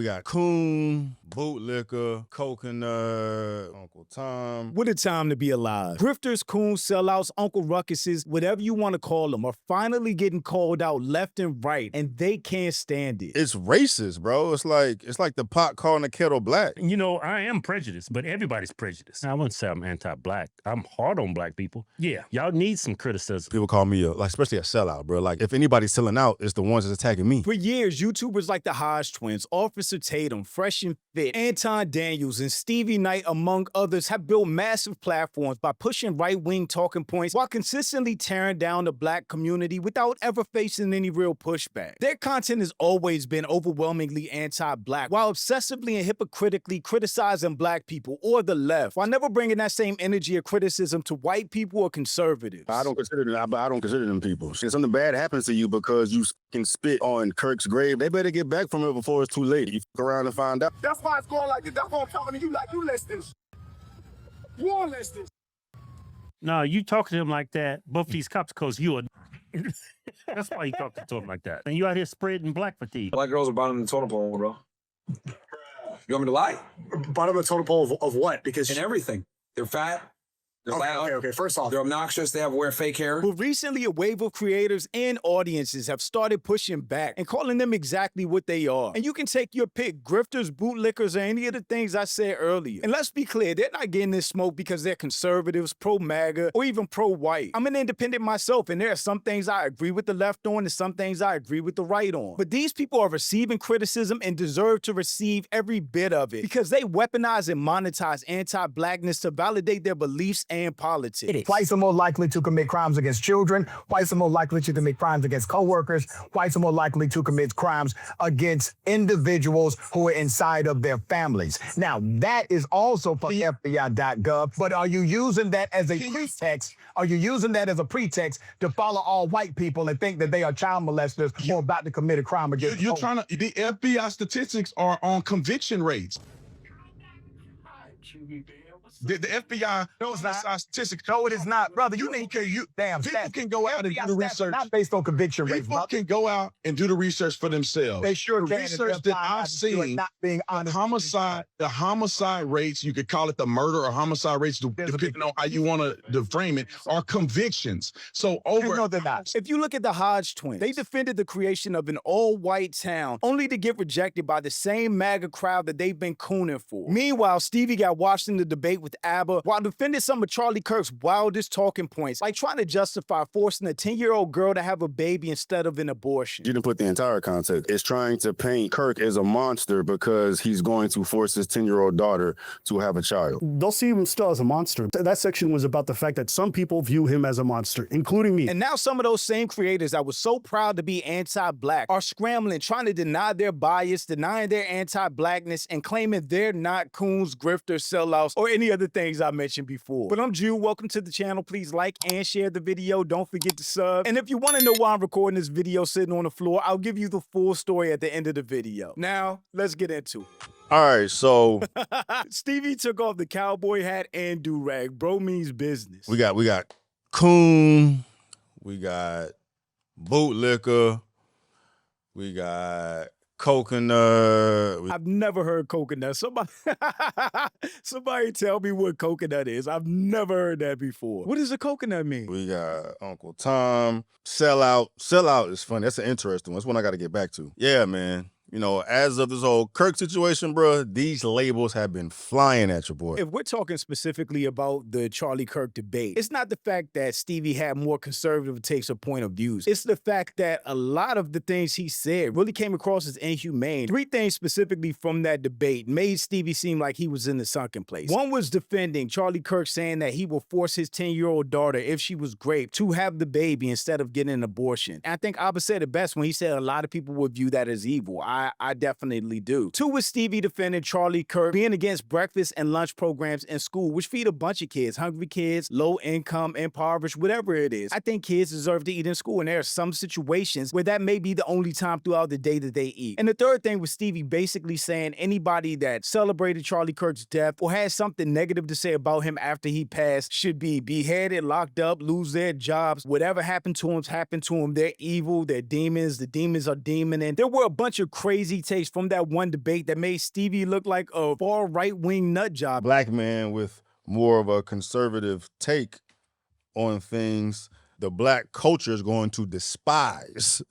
got Coon, Bootlicker, Coconut, Uncle Tom. What a time to be alive. Grifters, coons, sellouts, Uncle Ruckuses, whatever you want to call them, are finally getting called out left and right, and they can't stand it. It's racist, bro. It's like the pot calling the kettle black. You know, I am prejudiced, but everybody's prejudiced. I wouldn't say I'm anti-black. I'm hard on black people. Yeah, y'all need some criticism. People call me especially a sellout, bro. Like, if anybody's selling out, it's the ones that's attacking me. For years, YouTubers like the Hodge Twins, Officer Tatum, Fresh and Fit, Anton Daniels, and Stevie Knight, among others, have built massive platforms by pushing right-wing talking points while consistently tearing down the black community without ever facing any real pushback. Their content has always been overwhelmingly anti-black, while obsessively and hypocritically criticizing black people or the left, while never bringing that same energy of criticism to white people or conservatives. I don't consider them people. If something bad happens to you because you can spit on Kirk's grave, they better get back from it before it's too late. You fuck around and find out. That's why it's going like this. That's why I'm talking to you like you listen. You all listen. No, you talking to him like that, both these cops, because you are. That's why you talking to him like that. And you out here spreading black fatigue. Black girls are bottom of the totem pole, bro. You want me to lie? Bottom of the totem pole of what? Because In everything. They're fat. They're loud. Okay. First off, They're obnoxious. They wear fake hair. But recently, a wave of creators and audiences have started pushing back and calling them exactly what they are. And you can take your pick, grifters, bootlickers, or any of the things I said earlier. And let's be clear, they're not getting this smoke because they're conservatives, pro-MAGA, or even pro-white. I'm an independent myself, and there are some things I agree with the left on and some things I agree with the right on. But these people are receiving criticism and deserve to receive every bit of it because they weaponize and monetize anti-blackness to validate their beliefs and politics. Whites are more likely to commit crimes against children. Whites are more likely to commit crimes against co-workers. Whites are more likely to commit crimes against individuals who are inside of their families. Now, that is also for FBI.gov, but are you using that as a pretext? Are you using that as a pretext to follow all white people and think that they are child molesters or about to commit a crime against You're trying to, the FBI statistics are on conviction rates. The FBI knows that statistics. No, it is not, brother. You need damn. People can go out and do the research. Not based on conviction rates. People can go out and do the research for themselves. They sure the can. research that I've seen, not being honest. the homicide rates, you could call it the murder or homicide rates, depending on how you want to frame it, are convictions. So No, they're not. If you look at the Hodge Twins, they defended the creation of an all-white town only to get rejected by the same MAGA crowd that they've been cooning for. Meanwhile, Stevie got watched in the debate with ABBA while defending some of Charlie Kirk's wildest talking points, like trying to justify forcing a 10-year-old girl to have a baby instead of an abortion. You didn't put the entire context. It's trying to paint Kirk as a monster because he's going to force his 10-year-old daughter to have a child. They'll see him still as a monster. That section was about the fact that some people view him as a monster, including me. And now some of those same creators that were so proud to be anti-black are scrambling, trying to deny their bias, denying their anti-blackness, and claiming they're not coons, grifters, sellouts, or any other things I mentioned before. But I'm Jude. Welcome to the channel. Please like and share the video. Don't forget to sub. And if you want to know why I'm recording this video sitting on the floor, I'll give you the full story at the end of the video. Now, let's get into it. All right, so Stevie took off the cowboy hat and do-rag. Bro means business. we got Coon, we got Bootlicker, we got Coconut. I've never heard coconut. Somebody tell me what coconut is. I've never heard that before. What does a coconut mean? We got Uncle Tom, Sellout. Sellout is funny. That's an interesting one. That's one I got to get back to. Yeah, man. You know, as of this whole Kirk situation, bro, these labels have been flying at your boy. If we're talking specifically about the Charlie Kirk debate, it's not the fact that Stevie had more conservative takes or point of views. It's the fact that a lot of the things he said really came across as inhumane. Three things specifically from that debate made Stevie seem like he was in the sunken place. One was defending Charlie Kirk, saying that he will force his 10-year-old daughter, if she was raped, to have the baby instead of getting an abortion. And I think Abba said it best when he said a lot of people would view that as evil. I definitely do. Two was Stevie defending Charlie Kirk being against breakfast and lunch programs in school, which feed a bunch of kids, hungry kids, low income, impoverished, whatever it is. I think kids deserve to eat in school, and there are some situations where that may be the only time throughout the day that they eat. And the third thing was Stevie basically saying anybody that celebrated Charlie Kirk's death or had something negative to say about him after he passed should be beheaded, locked up, lose their jobs. Whatever happened to him. They're evil. They're demons. The demons are demoning. There were a bunch of crazy crazy takes from that one debate that made Stevie look like a far right-wing nut job. Black man with more of a conservative take on things, the black culture is going to despise.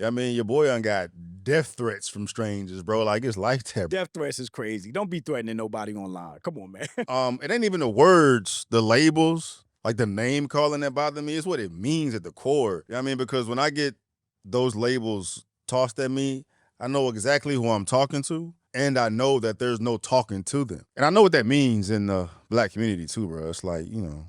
I mean, your boy done got death threats from strangers, bro. Like, it's like that. Death threats is crazy. Don't be threatening nobody online. Come on, man. It ain't even the words, the labels, like the name calling that bother me. It's what it means at the core. You know what I mean? Because when I get those labels tossed at me, I know exactly who I'm talking to, and I know that there's no talking to them. And I know what that means in the black community too, bro. It's like, you know,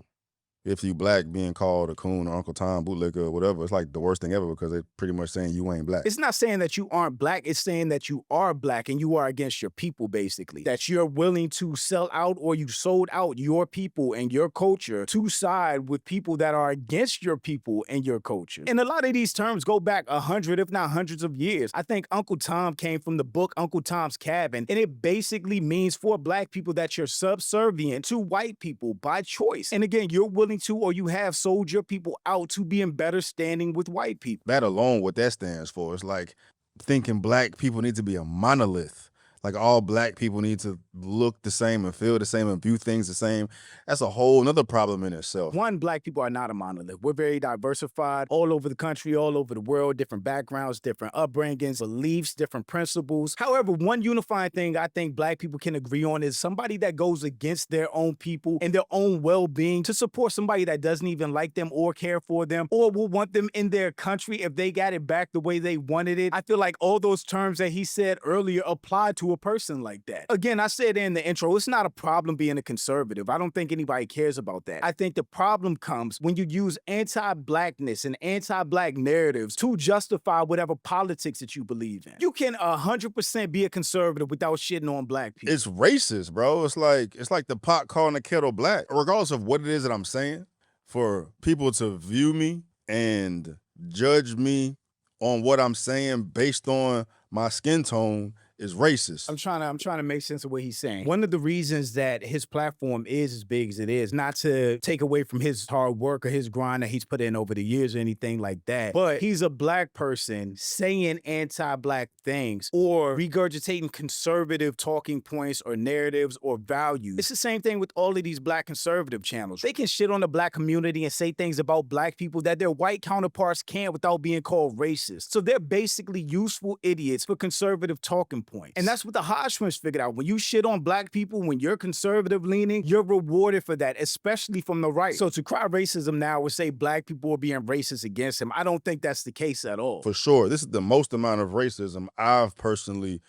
if you black, being called a coon or Uncle Tom, bootlicker, or whatever, it's like the worst thing ever because they're pretty much saying you ain't black. It's not saying that you aren't black. It's saying that you are black and you are against your people, basically. That you're willing to sell out or you sold out your people and your culture to side with people that are against your people and your culture. And a lot of these terms go back 100, if not hundreds of years. I think Uncle Tom came from the book Uncle Tom's Cabin, and it basically means for black people that you're subservient to white people by choice. And again, you're willing to, or you have sold your people out to be in better standing with white people. That alone, what that stands for, is like thinking black people need to be a monolith. Like all black people need to look the same and feel the same and view things the same. That's a whole nother problem in itself. One, black people are not a monolith. We're very diversified all over the country, all over the world, different backgrounds, different upbringings, beliefs, different principles. However, one unifying thing I think black people can agree on is somebody that goes against their own people and their own well-being to support somebody that doesn't even like them or care for them or will want them in their country if they got it back the way they wanted it. I feel like all those terms that he said earlier apply to a person like that. Again, I said in the intro, it's not a problem being a conservative. I don't think anybody cares about that. I think the problem comes when you use anti-blackness and anti-black narratives to justify whatever politics that you believe in. You can 100% be a conservative without shitting on black people. It's racist, bro. It's like the pot calling the kettle black. Regardless of what it is that I'm saying, for people to view me and judge me on what I'm saying based on my skin tone is racist. I'm trying to make sense of what he's saying. One of the reasons that his platform is as big as it is, not to take away from his hard work or his grind that he's put in over the years or anything like that, but he's a black person saying anti-black things or regurgitating conservative talking points or narratives or values. It's the same thing with all of these black conservative channels. They can shit on the black community and say things about black people that their white counterparts can't without being called racist. So they're basically useful idiots for conservative talking points. And that's what the Hodge Twins figured out. When you shit on black people, when you're conservative leaning, you're rewarded for that, especially from the right. So to cry racism now would say black people are being racist against him. I don't think that's the case at all. For sure. This is the most amount of racism I've personally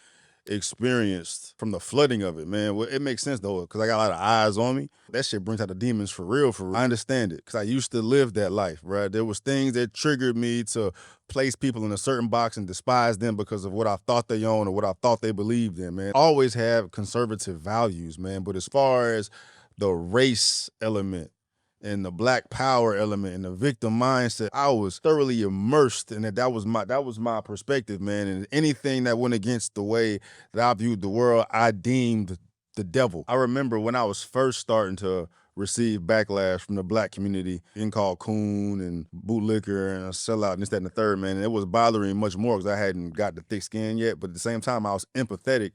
experienced from the flooding of it, man. Well, it makes sense though, because I got a lot of eyes on me. That shit brings out the demons for real, for real. I understand it, because I used to live that life, right? There was things that triggered me to place people in a certain box and despise them because of what I thought they owned or what I thought they believed in, man. I always have conservative values, man, but as far as the race element and the black power element and the victim mindset, I was thoroughly immersed in it. That was my perspective, man. And anything that went against the way that I viewed the world, I deemed the devil. I remember when I was first starting to receive backlash from the black community, being called coon and bootlicker and a sellout and this, that, and the third, man. And it was bothering me much more because I hadn't got the thick skin yet. But at the same time, I was empathetic.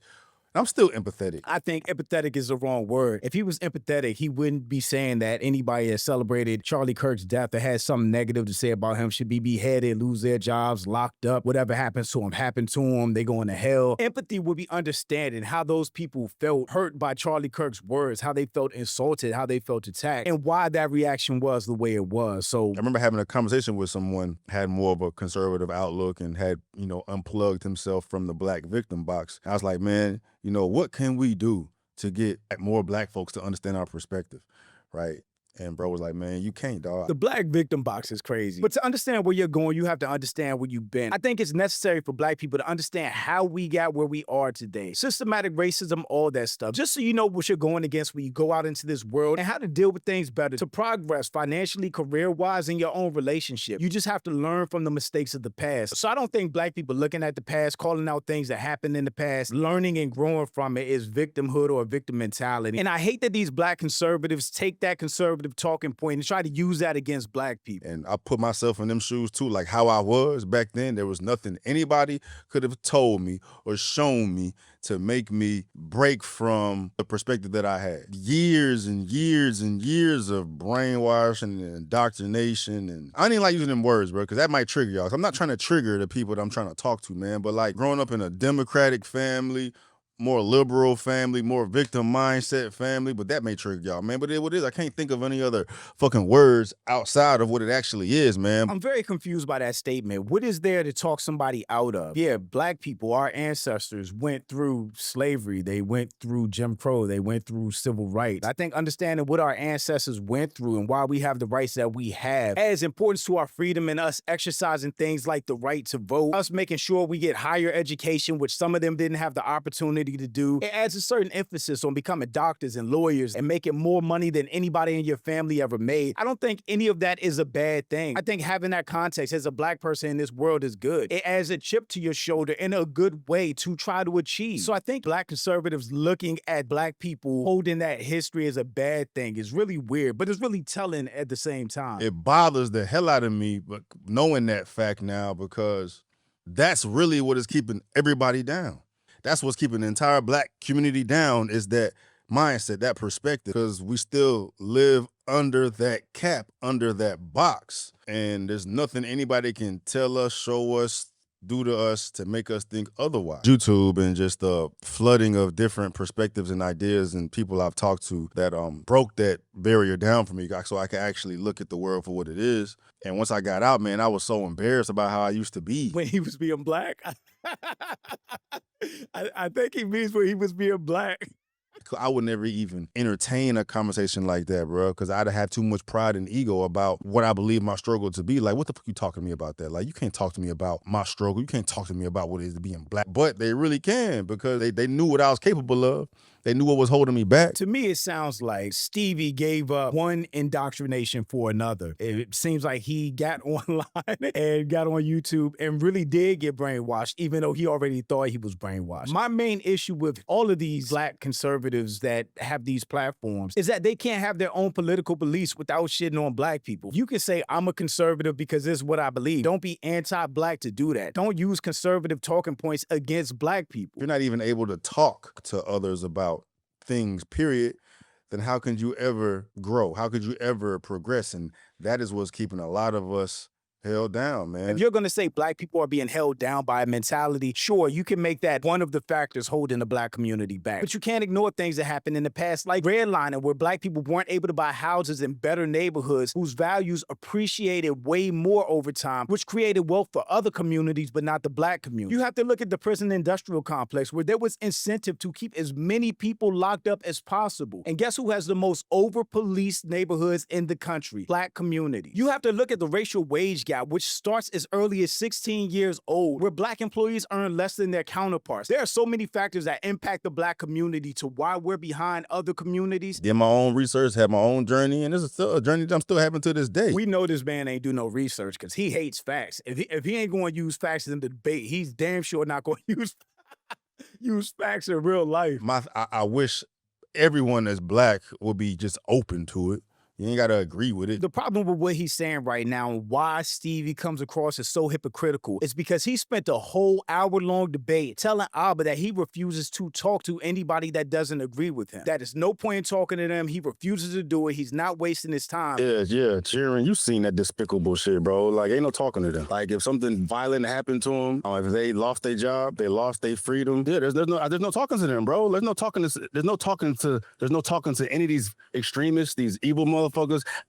I'm still empathetic. I think empathetic is the wrong word. If he was empathetic, he wouldn't be saying that anybody that celebrated Charlie Kirk's death or had something negative to say about him should be beheaded, lose their jobs, locked up, whatever happens to them, they going to hell. Empathy would be understanding how those people felt hurt by Charlie Kirk's words, how they felt insulted, how they felt attacked, and why that reaction was the way it was. So I remember having a conversation with someone, had more of a conservative outlook and had, unplugged himself from the black victim box. I was like, man, what can we do to get more black folks to understand our perspective, right? And bro was like, man, you can't, dog. The black victim box is crazy. But to understand where you're going, you have to understand where you've been. I think it's necessary for black people to understand how we got where we are today. Systematic racism, all that stuff. Just so you know what you're going against when you go out into this world and how to deal with things better, to progress financially, career-wise, in your own relationship. You just have to learn from the mistakes of the past. So I don't think black people looking at the past, calling out things that happened in the past, learning and growing from it is victimhood or victim mentality. And I hate that these black conservatives take that conservative conservative talking point and try to use that against black people. And I put myself in them shoes too, like how I was back then. There was nothing anybody could have told me or shown me to make me break from the perspective that I had. Years and years and years of brainwashing and indoctrination. And I don't even like using them words, bro, because that might trigger y'all. I'm not trying to trigger the people that I'm trying to talk to, man. But like growing up in a Democratic family, more liberal family, more victim mindset family, but that may trigger y'all, man. But what it is, I can't think of any other fucking words outside of what it actually is, man. I'm very confused by that statement. What is there to talk somebody out of? Yeah, black people, our ancestors went through slavery. They went through Jim Crow. They went through civil rights. I think understanding what our ancestors went through and why we have the rights that we have adds importance to our freedom and us exercising things like the right to vote, us making sure we get higher education, which some of them didn't have the opportunity to do. It adds a certain emphasis on becoming doctors and lawyers and making more money than anybody in your family ever made. I don't think any of that is a bad thing. I think having that context as a black person in this world is good. It adds a chip to your shoulder in a good way to try to achieve. So I think black conservatives looking at black people holding that history as a bad thing is really weird, but it's really telling at the same time. It bothers the hell out of me, but knowing that fact now, because that's really what is keeping everybody down. That's what's keeping the entire black community down, is that mindset, that perspective, because we still live under that cap, under that box. And there's nothing anybody can tell us, show us, do to us to make us think otherwise. YouTube and just the flooding of different perspectives and ideas and people I've talked to that broke that barrier down for me so I could actually look at the world for what it is. And once I got out, man, I was so embarrassed about how I used to be. When he was being black? I think he means when he was being black. I would never even entertain a conversation like that, bro, because I'd have too much pride and ego about what I believe my struggle to be. Like, what the fuck you talking to me about that? Like, you can't talk to me about my struggle. You can't talk to me about what it is to being black. But they really can, because they knew what I was capable of. They knew what was holding me back. To me, it sounds like Stevie gave up one indoctrination for another. It seems like he got online and got on YouTube and really did get brainwashed, even though he already thought he was brainwashed. My main issue with all of these black conservatives that have these platforms is that they can't have their own political beliefs without shitting on black people. You can say, I'm a conservative because this is what I believe. Don't be anti-black to do that. Don't use conservative talking points against black people. You're not even able to talk to others about things, period, then how can you ever grow? How could you ever progress? And that is what's keeping a lot of us held down, man. If you're going to say black people are being held down by a mentality, sure, you can make that one of the factors holding the black community back. But you can't ignore things that happened in the past, like redlining, where black people weren't able to buy houses in better neighborhoods whose values appreciated way more over time, which created wealth for other communities, but not the black community. You have to look at the prison industrial complex, where there was incentive to keep as many people locked up as possible. And guess who has the most over-policed neighborhoods in the country? Black communities. You have to look at the racial wage gap, which starts as early as 16 years old, where black employees earn less than their counterparts. There are so many factors that impact the black community to why we're behind other communities. Did my own research, had my own journey, and this is still a journey that I'm still having to this day. We know this man ain't do no research because he hates facts. If he ain't going to use facts in the debate, he's damn sure not going to use facts in real life. I wish everyone that's black would be just open to it. You ain't got to agree with it. The problem with what he's saying right now and why Stevie comes across as so hypocritical is because he spent a whole hour-long debate telling Abba that he refuses to talk to anybody that doesn't agree with him. That is no point in talking to them. He refuses to do it. He's not wasting his time. Yeah, Cheering, you seen that despicable shit, bro. Like, ain't no talking to them. Like, if something violent happened to them, if they lost their job, they lost their freedom, yeah, there's no talking to them, bro. There's no talking to any of these extremists, these evil motherfuckers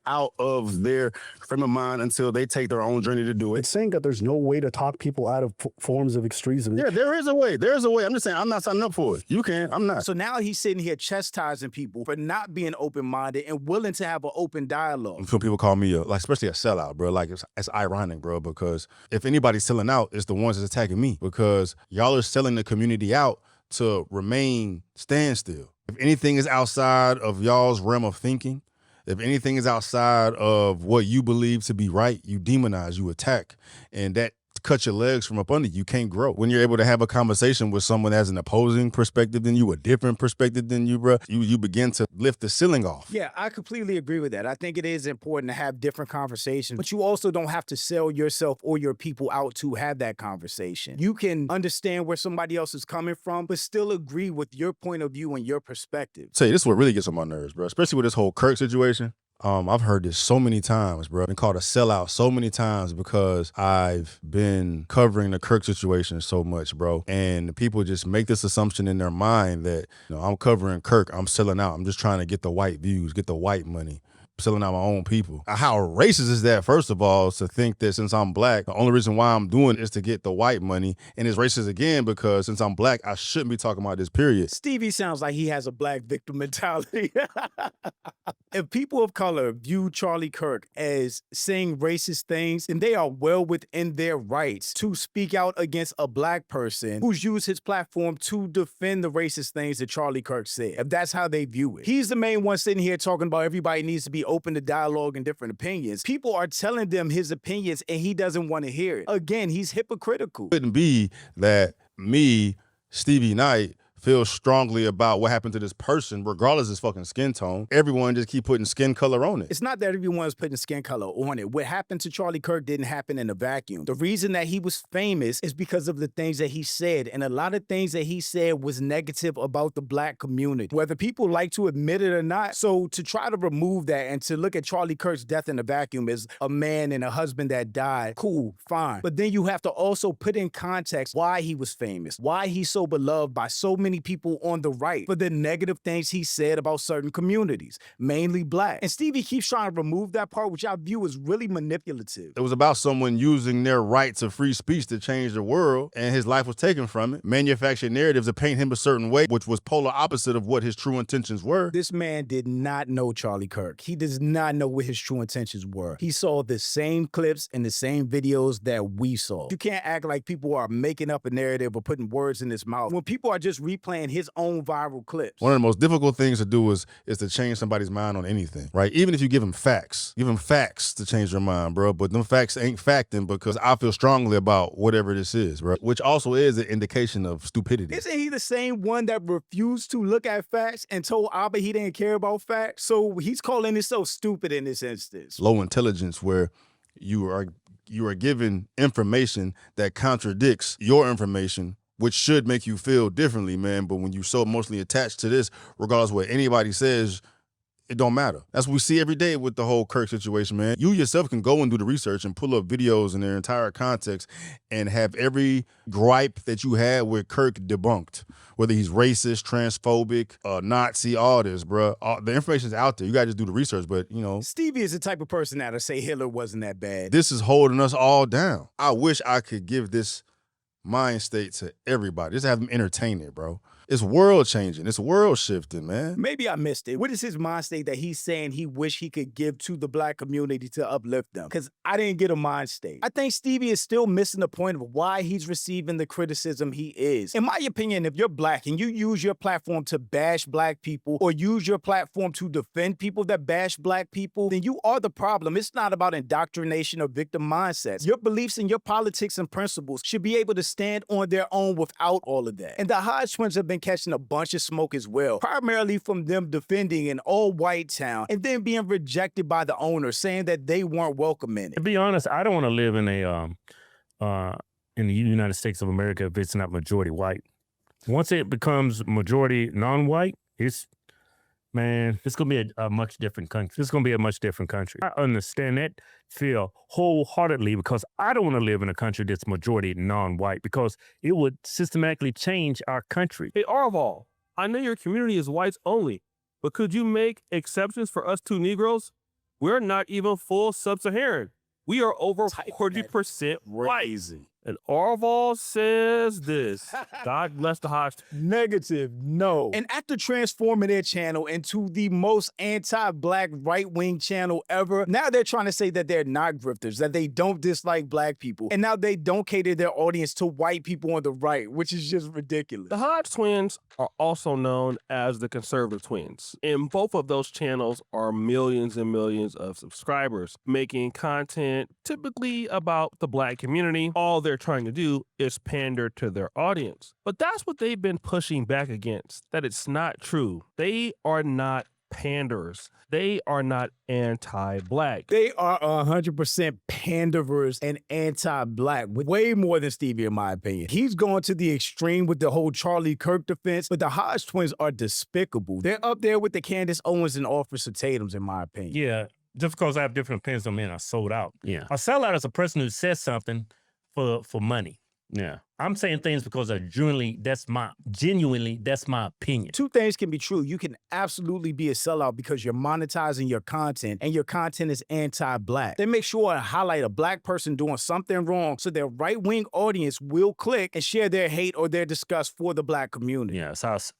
out of their frame of mind until they take their own journey to do it. It's saying that there's no way to talk people out of forms of extremism. Yeah, there is a way. There's a way. I'm just saying, I'm not signing up for it. You can. I'm not. So now he's sitting here chastising people for not being open-minded and willing to have an open dialogue. Some people call me especially a sellout, bro. Like, it's ironic, bro, because if anybody's selling out, it's the ones that's attacking me, because y'all are selling the community out to remain standstill. If anything is outside of y'all's realm of thinking, if anything is outside of what you believe to be right, you demonize, you attack. And that cut your legs from up under you. You can't grow. When you're able to have a conversation with someone that has an opposing perspective than you, a different perspective than you, bro, you begin to lift the ceiling off. Yeah, I completely agree with that. I think it is important to have different conversations, but you also don't have to sell yourself or your people out to have that conversation. You can understand where somebody else is coming from, but still agree with your point of view and your perspective. Tell you, this is what really gets on my nerves, bro, especially with this whole Kirk situation. I've heard this so many times, bro. I've been called a sellout so many times because I've been covering the Kirk situation so much, bro. And people just make this assumption in their mind that, I'm covering Kirk, I'm selling out. I'm just trying to get the white views, get the white money. Selling out my own people. How racist is that, first of all, to think that since I'm black, the only reason why I'm doing it is to get the white money. And it's racist again because since I'm black, I shouldn't be talking about this, period. Stevie sounds like he has a black victim mentality. If people of color view Charlie Kirk as saying racist things, then they are well within their rights to speak out against a black person who's used his platform to defend the racist things that Charlie Kirk said, if that's how they view it. He's the main one sitting here talking about everybody needs to be open to dialogue and different opinions. People are telling them his opinions and he doesn't want to hear it. Again, he's hypocritical. It couldn't be that me, Stevie Knight, feel strongly about what happened to this person, regardless of his fucking skin tone. Everyone just keep putting skin color on it. It's not that everyone's putting skin color on it. What happened to Charlie Kirk didn't happen in a vacuum. The reason that he was famous is because of the things that he said, and a lot of things that he said was negative about the black community, whether people like to admit it or not. So to try to remove that and to look at Charlie Kirk's death in a vacuum as a man and a husband that died, cool, fine. But then you have to also put in context why he was famous, why he's so beloved by so many people on the right for the negative things he said about certain communities, mainly black. And Stevie keeps trying to remove that part, which I view as really manipulative. It was about someone using their rights of free speech to change the world, and his life was taken from it. Manufactured narratives to paint him a certain way, which was polar opposite of what his true intentions were. This man did not know Charlie Kirk. He does not know what his true intentions were. He saw the same clips and the same videos that we saw. You can't act like people are making up a narrative or putting words in his mouth when people are just replaying his own viral clips. One of the most difficult things to do is to change somebody's mind on anything, right? Even if you give them facts to change their mind, bro. But them facts ain't facting because I feel strongly about whatever this is, bro. Which also is an indication of stupidity. Isn't he the same one that refused to look at facts and told Abba he didn't care about facts? So he's calling himself stupid in this instance. Low intelligence, where you are given information that contradicts your information, which should make you feel differently, man. But when you're so emotionally attached to this, regardless of what anybody says, it don't matter. That's what we see every day with the whole Kirk situation, man. You yourself can go and do the research and pull up videos in their entire context and have every gripe that you had with Kirk debunked. Whether he's racist, transphobic, Nazi, all this, bro. The information's out there. You gotta just do the research, but, Stevie is the type of person that'll say Hitler wasn't that bad. This is holding us all down. I wish I could give this mind state to everybody. Just have them entertain it, bro. It's world changing. It's world shifting, man. Maybe I missed it. What is his mind state that he's saying he wish he could give to the black community to uplift them? Because I didn't get a mind state. I think Stevie is still missing the point of why he's receiving the criticism he is. In my opinion, if you're black and you use your platform to bash black people or use your platform to defend people that bash black people, then you are the problem. It's not about indoctrination or victim mindsets. Your beliefs and your politics and principles should be able to stand on their own without all of that. And the Hodge Twins have been catching a bunch of smoke as well, primarily from them defending an all-white town and then being rejected by the owner, saying that they weren't welcome in it. To be honest, I don't want to live in in the United States of America if it's not majority white. Once it becomes majority non-white, it's gonna be a much different country. It's gonna be a much different country. I understand that feel wholeheartedly because I don't want to live in a country that's majority non-white because it would systematically change our country. Hey, Arval, I know your community is whites only, but could you make exceptions for us two Negroes? We're not even full sub-Saharan. We are over 40% white. And Arval says this. God bless the Hodge. Negative, no. And after transforming their channel into the most anti-black right-wing channel ever, now they're trying to say that they're not grifters, that they don't dislike black people, and now they don't cater their audience to white people on the right, which is just ridiculous. The Hodge Twins are also known as the Conservative Twins. And both of those channels are millions and millions of subscribers, making content typically about the black community. All their they're trying to do is pander to their audience. But that's what they've been pushing back against, that it's not true. They are not panders. They are not anti-black. They are 100% panderers and anti-black, way more than Stevie, in my opinion. He's going to the extreme with the whole Charlie Kirk defense, but the Hodge Twins are despicable. They're up there with the Candace Owens and Officer Tatums, in my opinion. Yeah, just because I have different opinions don't mean I sold out. Yeah. A sellout is a person who says something for money. Yeah. I'm saying things because that's my opinion. Two things can be true. You can absolutely be a sellout because you're monetizing your content and your content is anti-black. They make sure to highlight a black person doing something wrong so their right-wing audience will click and share their hate or their disgust for the black community. Yeah,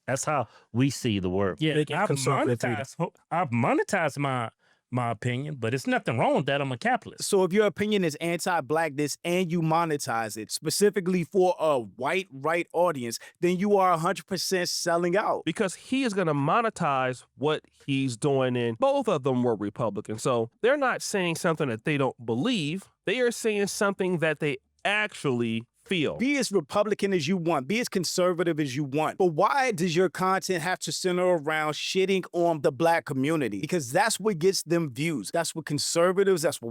that's how we see the world. Yeah, I've monetized my opinion, but it's nothing wrong with that. I'm a capitalist. So if your opinion is anti-blackness and you monetize it specifically for a white right audience, then you are 100% selling out. Because he is going to monetize what he's doing, and both of them were Republican. So they're not saying something that they don't believe. They are saying something that they actually feel. Be as Republican as you want. Be as conservative as you want. But why does your content have to center around shitting on the black community? Because that's what gets them views. That's what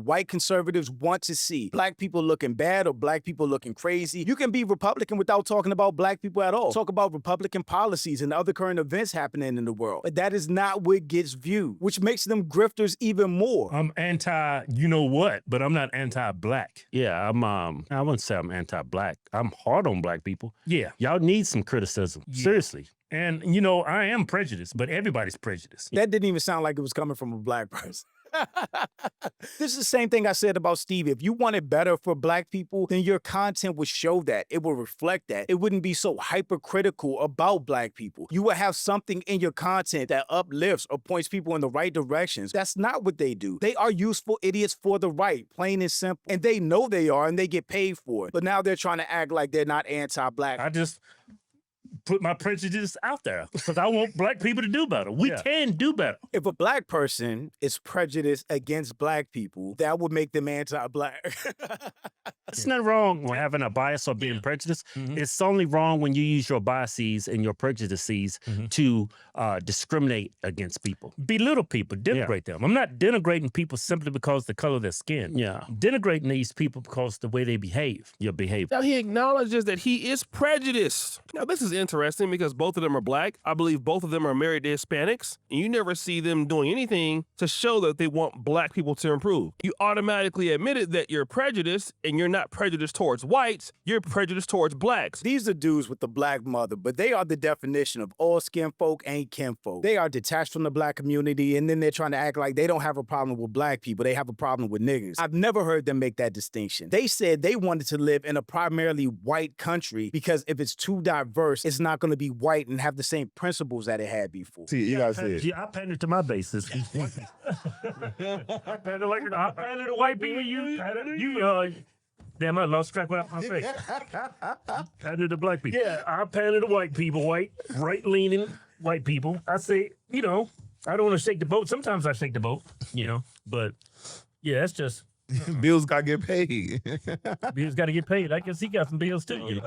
white conservatives want to see. Black people looking bad or black people looking crazy. You can be Republican without talking about black people at all. Talk about Republican policies and other current events happening in the world. But that is not what gets viewed, which makes them grifters even more. I'm anti, you know what, but I'm not anti-black. Yeah, I wouldn't say I'm anti-black. I'm hard on black people. Yeah, y'all need some criticism. Yeah. Seriously. And, I am prejudiced, but everybody's prejudiced. That didn't even sound like it was coming from a black person. This is the same thing I said about Stevie. If you want it better for black people, then your content would show that. It will reflect that. It wouldn't be so hypercritical about black people. You would have something in your content that uplifts or points people in the right directions. That's not what they do. They are useful idiots for the right, plain and simple. And they know they are, and they get paid for it. But now they're trying to act like they're not anti-black. I just put my prejudice out there because I want black people to do better. We can do better. If a black person is prejudiced against black people, that would make them anti-black. It's not wrong when having a bias or being prejudiced. It's only wrong when you use your biases and your prejudices to discriminate against people. Belittle people, denigrate them. I'm not denigrating people simply because of the color of their skin. Yeah. Denigrating these people because the way they behave, your behavior. Now he acknowledges that he is prejudiced. Now this is interesting because both of them are black. I believe both of them are married to Hispanics, and you never see them doing anything to show that they want black people to improve. You automatically admitted that you're prejudiced, and you're not prejudiced towards whites, you're prejudiced towards blacks. These are dudes with the black mother, but they are the definition of all skin folk ain't kinfolk. They are detached from the black community, and then they're trying to act like they don't have a problem with black people. They have a problem with niggas. I've never heard them make that distinction. They said they wanted to live in a primarily white country because if it's too diverse, it's not going to be white and have the same principles that it had before. See, you guys see it. Yeah, I pander to my basis. I pander to white people. Damn, I lost track without my face. Pander to black people. Yeah, I pander to white people, right-leaning white people. I say, I don't want to shake the boat. Sometimes I shake the boat, but yeah, that's just. Bills got to get paid. Bills got to get paid. I guess he got some bills too,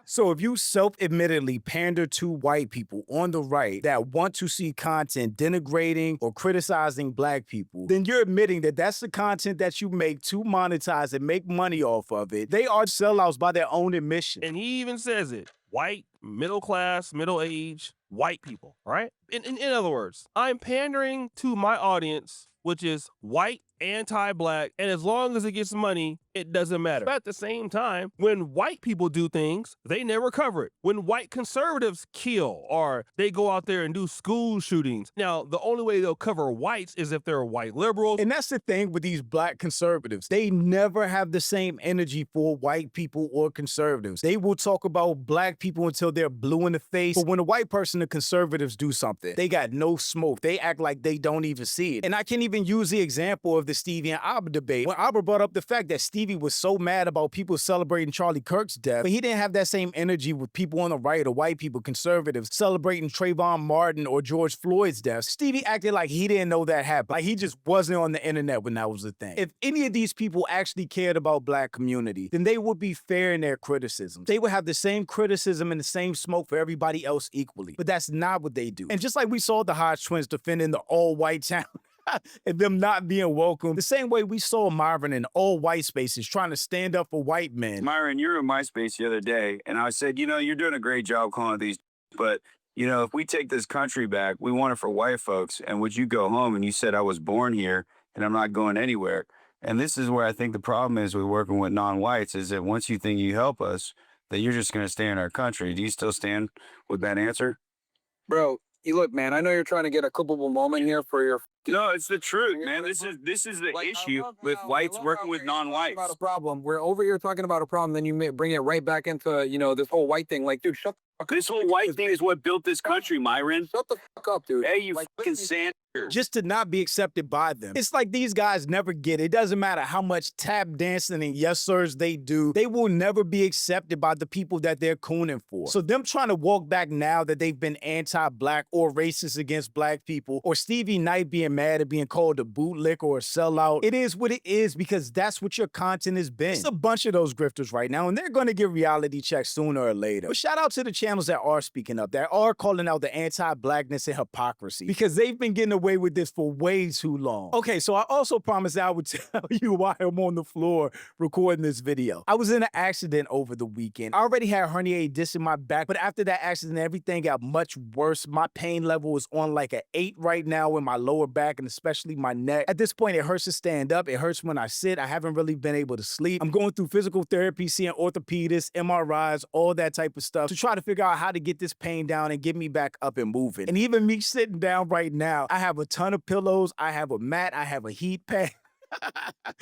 So if you self-admittedly pander to white people on the right that want to see content denigrating or criticizing black people, then you're admitting that that's the content that you make to monetize and make money off of it. They are sellouts by their own admission. And he even says it. White, middle class, middle age, white people, right? In other words, I'm pandering to my audience, which is white, anti-black, and as long as it gets money, it doesn't matter. But at the same time, when white people do things, they never cover it. When white conservatives kill or they go out there and do school shootings, now the only way they'll cover whites is if they're white liberals. And that's the thing with these black conservatives. They never have the same energy for white people or conservatives. They will talk about black people until they're blue in the face. But when a white person and conservatives do something, something, they got no smoke. They act like they don't even see it. And I can even use the example of the Stevie and Abba debate. When Abba brought up the fact that Stevie was so mad about people celebrating Charlie Kirk's death, but he didn't have that same energy with people on the right or white people, conservatives, celebrating Trayvon Martin or George Floyd's death. Stevie acted like he didn't know that happened. Like he just wasn't on the internet when that was a thing. If any of these people actually cared about black community, then they would be fair in their criticisms. They would have the same criticism and the same smoke for everybody else equally. But that's not what they do. And just like we saw the Hodge Twins defending the all-white town and them not being welcome, the same way we saw Myron in all-white spaces trying to stand up for white men. Myron, you were in my space the other day, and I said, you know, you're doing a great job calling these, but you know, if we take this country back, we want it for white folks. And would you go home? And you said, I was born here and I'm not going anywhere. And this is where I think the problem is with working with non-whites is that once you think you help us, that you're just going to stay in our country. Do you still stand with that answer? Bro, you look, man, I know you're trying to get a culpable moment here for your... No, it's the truth, man. This is the issue with whites working with non-whites. About a problem. We're over here talking about a problem, then you may bring it right back into, you know, this whole white thing. Like, dude, shut the fuck up. This whole white thing is what built this country, Myron. Shut the fuck up, dude. Hey, you like, fucking sand. Just to not be accepted by them. It's like these guys never get it. It doesn't matter how much tap dancing and yes sirs they do. They will never be accepted by the people that they're cooning for. So them trying to walk back now that they've been anti-black or racist against black people, or Stevie Knight being mad at being called a bootlick or a sellout, it is what it is because that's what your content has been. It's a bunch of those grifters right now, and they're going to get reality checks sooner or later. But shout out to the channels that are speaking up, that are calling out the anti-blackness and hypocrisy, because they've been getting away with this for way too long. Okay, so I also promised I would tell you why I'm on the floor recording this video. I was in an accident over the weekend. I already had herniated disc in my back, but after that accident, everything got much worse. My pain level is on like an 8 right now in my lower back and especially my neck. At this point, it hurts to stand up. It hurts when I sit. I haven't really been able to sleep. I'm going through physical therapy, seeing orthopedists, MRIs, all that type of stuff to try to figure out how to get this pain down and get me back up and moving. And even me sitting down right now, I have a ton of pillows, I have a mat, I have a heat pad.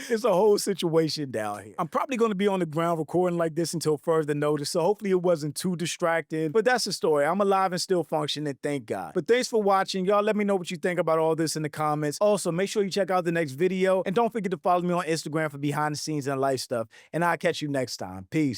It's a whole situation down here. I'm probably going to be on the ground recording like this until further notice, so hopefully it wasn't too distracting. But that's the story. I'm alive and still functioning, thank God. But thanks for watching. Y'all let me know what you think about all this in the comments. Also, make sure you check out the next video, and don't forget to follow me on Instagram for behind the scenes and life stuff. And I'll catch you next time. Peace.